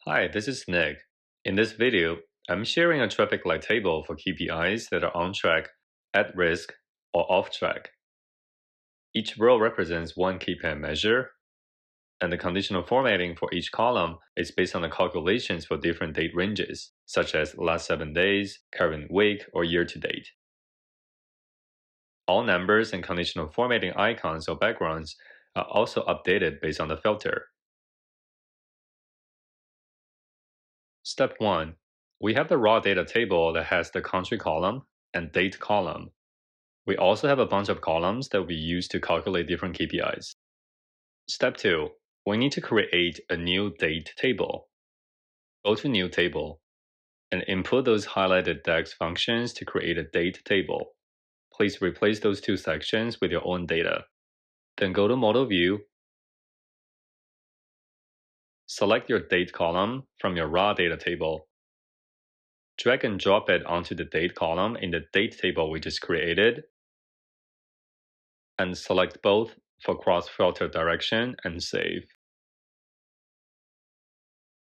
Hi, this is Nick. In this video, I'm sharing a traffic light table for KPIs that are on track, at risk, or off track. Each row represents one KPI measure, and the conditional formatting for each column is based on the calculations for different date ranges, such as last 7 days, current week, or year to date. All numbers and conditional formatting icons or backgrounds are also updated based on the filter. Step 1. We have the raw data table that has the country column and date column. We also have a bunch of columns that we use to calculate different KPIs. Step 2. We need to create a new date table. Go to New Table and input those highlighted DAX functions to create a date table. Please replace those two sections with your own data. Then go to Model View. Select your date column from your raw data table. Drag and drop it onto the date column in the date table we just created, and select both for cross-filter direction and save.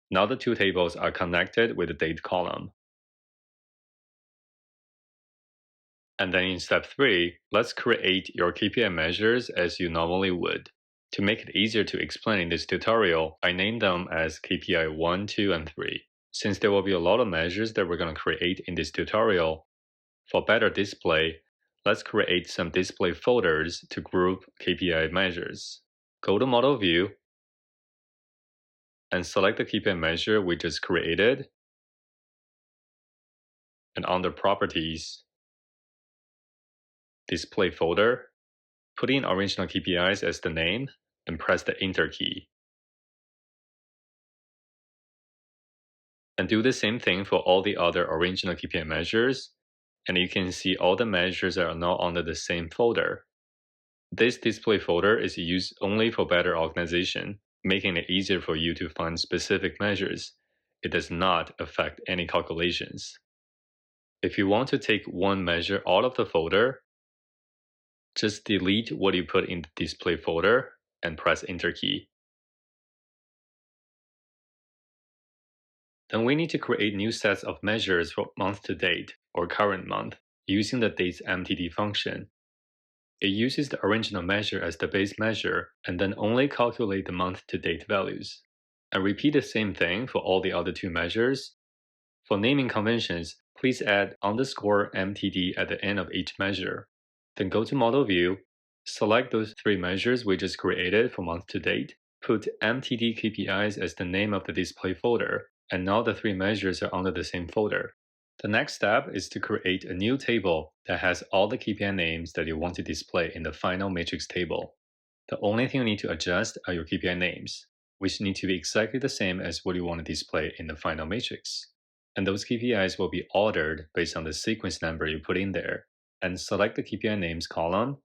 Now the two tables are connected with the date column. And then in step 3, let's create your KPI measures as you normally would. To make it easier to explain in this tutorial, I named them as KPI 1, 2, and 3. Since there will be a lot of measures that we're going to create in this tutorial, for better display, let's create some display folders to group KPI measures. Go to Model View and select the KPI measure we just created. And under Properties, Display Folder, put in original KPIs as the name and press the Enter key. And do the same thing for all the other original KPI measures, and you can see all the measures are now under the same folder. This display folder is used only for better organization, making it easier for you to find specific measures. It does not affect any calculations. If you want to take one measure out of the folder, just delete what you put in the display folder and press Enter key. Then we need to create new sets of measures for month to date or current month using the datesMTD function. It uses the original measure as the base measure and then only calculate the month to date values. And repeat the same thing for all the other two measures. For naming conventions, please add _MTD at the end of each measure. Then go to Model View, select those three measures we just created for month to date, put MTD KPIs as the name of the display folder, and now the three measures are under the same folder. The next step is to create a new table that has all the KPI names that you want to display in the final matrix table. The only thing you need to adjust are your KPI names, which need to be exactly the same as what you want to display in the final matrix. And those KPIs will be ordered based on the sequence number you put in there. And select the KPI names column,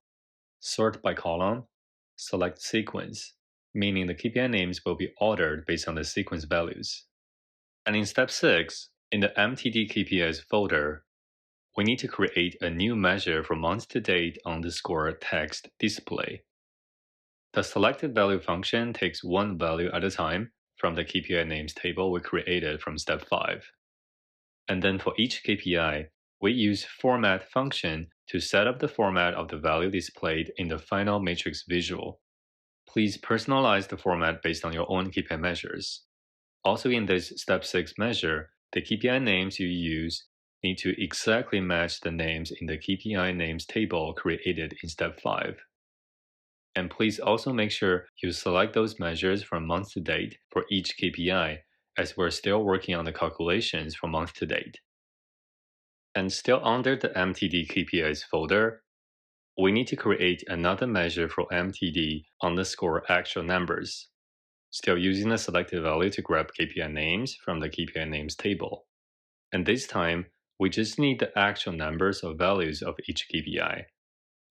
sort by column, select sequence, meaning the KPI names will be ordered based on the sequence values. And in step 6, in the MTD KPIs folder, we need to create a new measure for month to date underscore text display. The selected value function takes one value at a time from the KPI names table we created from step 5. And then for each KPI, we use format function to set up the format of the value displayed in the final matrix visual. Please personalize the format based on your own KPI measures. Also in this step 6 measure, the KPI names you use need to exactly match the names in the KPI names table created in step 5. And please also make sure you select those measures from month to date for each KPI, as we're still working on the calculations for month to date. And still under the MTD KPIs folder, we need to create another measure for MTD underscore actual numbers, still using the selected value to grab KPI names from the KPI names table. And this time, we just need the actual numbers or values of each KPI.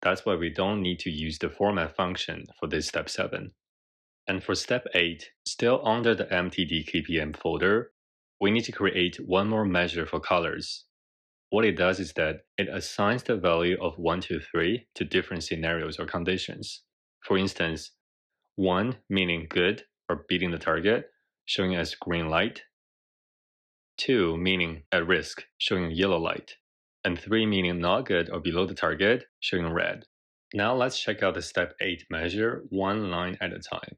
That's why we don't need to use the format function for this step 7. And for step 8, still under the MTD KPM folder, we need to create one more measure for colors. What it does is that it assigns the value of 1 to 3 to different scenarios or conditions. For instance, 1 meaning good or beating the target, showing as green light, 2 meaning at risk, showing yellow light, and 3 meaning not good or below the target, showing red. Now let's check out the step 8 measure one line at a time.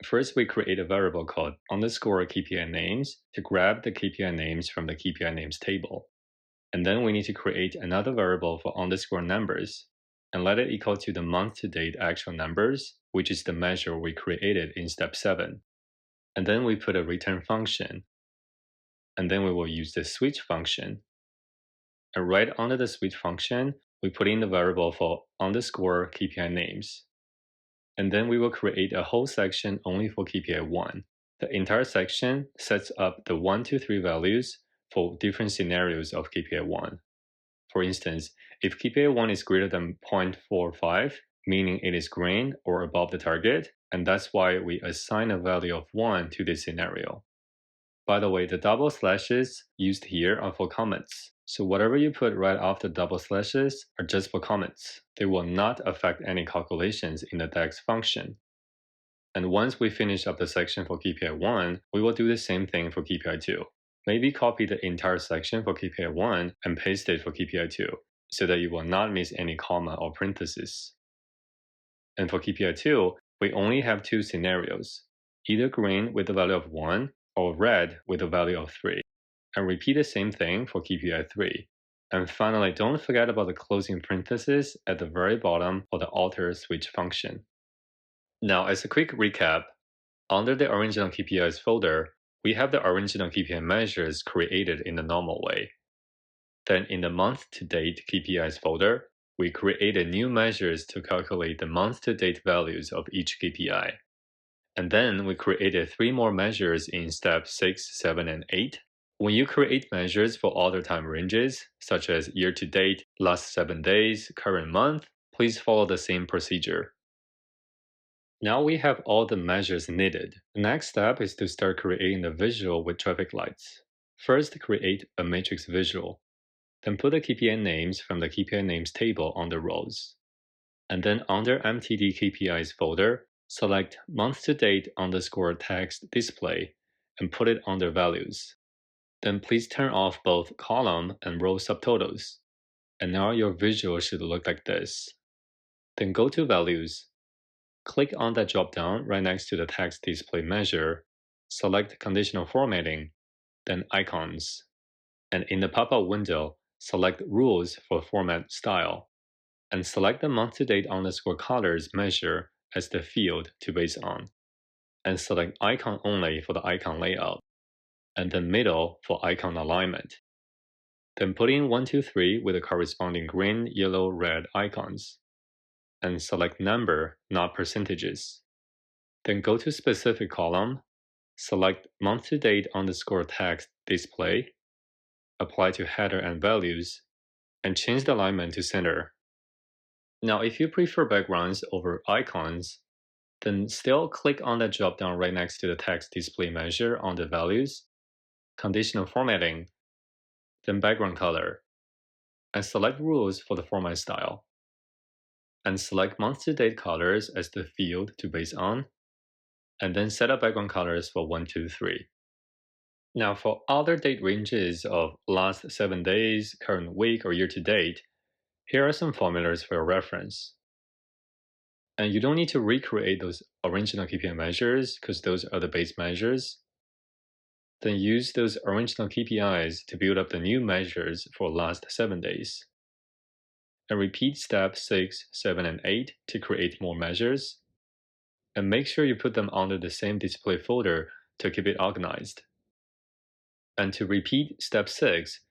First, we create a variable called underscore KPI names to grab the KPI names from the KPI names table. And then we need to create another variable for underscore numbers and let it equal to the month to date actual numbers, which is the measure we created in step 7. And then we put a return function. And then we will use the switch function. And right under the switch function, we put in the variable for underscore KPI names. And then we will create a whole section only for KPI 1. The entire section sets up the 1, 2, 3 values for different scenarios of KPI 1. For instance, if KPI 1 is greater than 0.45, meaning it is green or above the target, and that's why we assign a value of 1 to this scenario. By the way, the double slashes used here are for comments. So whatever you put right after double slashes are just for comments. They will not affect any calculations in the DAX function. And once we finish up the section for KPI 1, we will do the same thing for KPI 2. Maybe copy the entire section for KPI 1 and paste it for KPI 2, so that you will not miss any comma or parentheses. And for KPI 2, we only have 2 scenarios, either green with a value of 1 or red with a value of 3. And repeat the same thing for KPI 3. And finally, don't forget about the closing parentheses at the very bottom for the alter switch function. Now, as a quick recap, under the original KPIs folder, we have the original KPI measures created in the normal way. Then in the month-to-date KPIs folder, we created new measures to calculate the month-to-date values of each KPI. And then we created 3 more measures in step 6, 7, and 8. When you create measures for other time ranges, such as year-to-date, last 7 days, current month, please follow the same procedure. Now we have all the measures needed. The next step is to start creating the visual with traffic lights. First, create a matrix visual. Then put the KPI names from the KPI names table on the rows. And then under MTD KPIs folder, select month-to-date underscore text display and put it under values. Then please turn off both column and row subtotals. And now your visual should look like this. Then go to values. Click on that drop-down right next to the text display measure, select conditional formatting, then icons. And in the pop-up window, select rules for format style, and select the month-to-date underscore colors measure as the field to base on, and select icon only for the icon layout, and then middle for icon alignment. Then put in 1, 2, 3 with the corresponding green, yellow, red icons, and select number, not percentages. Then go to specific column, select month-to-date underscore text display, apply to header and values, and change the alignment to center. Now, if you prefer backgrounds over icons, then still click on the drop-down right next to the text display measure on the values, conditional formatting, then background color, and select rules for the format style. And select month-to-date colors as the field to base on, and then set up background colors for 1, 2, 3. Now, for other date ranges of last 7 days, current week, or year to date, here are some formulas for your reference. And you don't need to recreate those original KPI measures because those are the base measures. Then use those original KPIs to build up the new measures for last 7 days. And repeat step 6, 7, and 8 to create more measures. And make sure you put them under the same display folder to keep it organized. And to repeat step 6,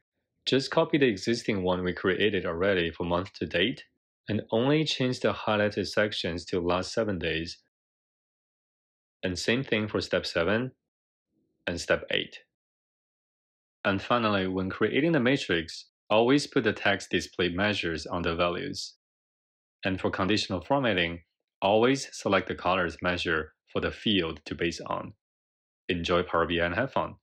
just copy the existing one we created already for month to date, and only change the highlighted sections to last 7 days. And same thing for step 7 and step 8. And finally, when creating the matrix, always put the text display measures on the values. And for conditional formatting, always select the colors measure for the field to base on. Enjoy Power BI and have fun!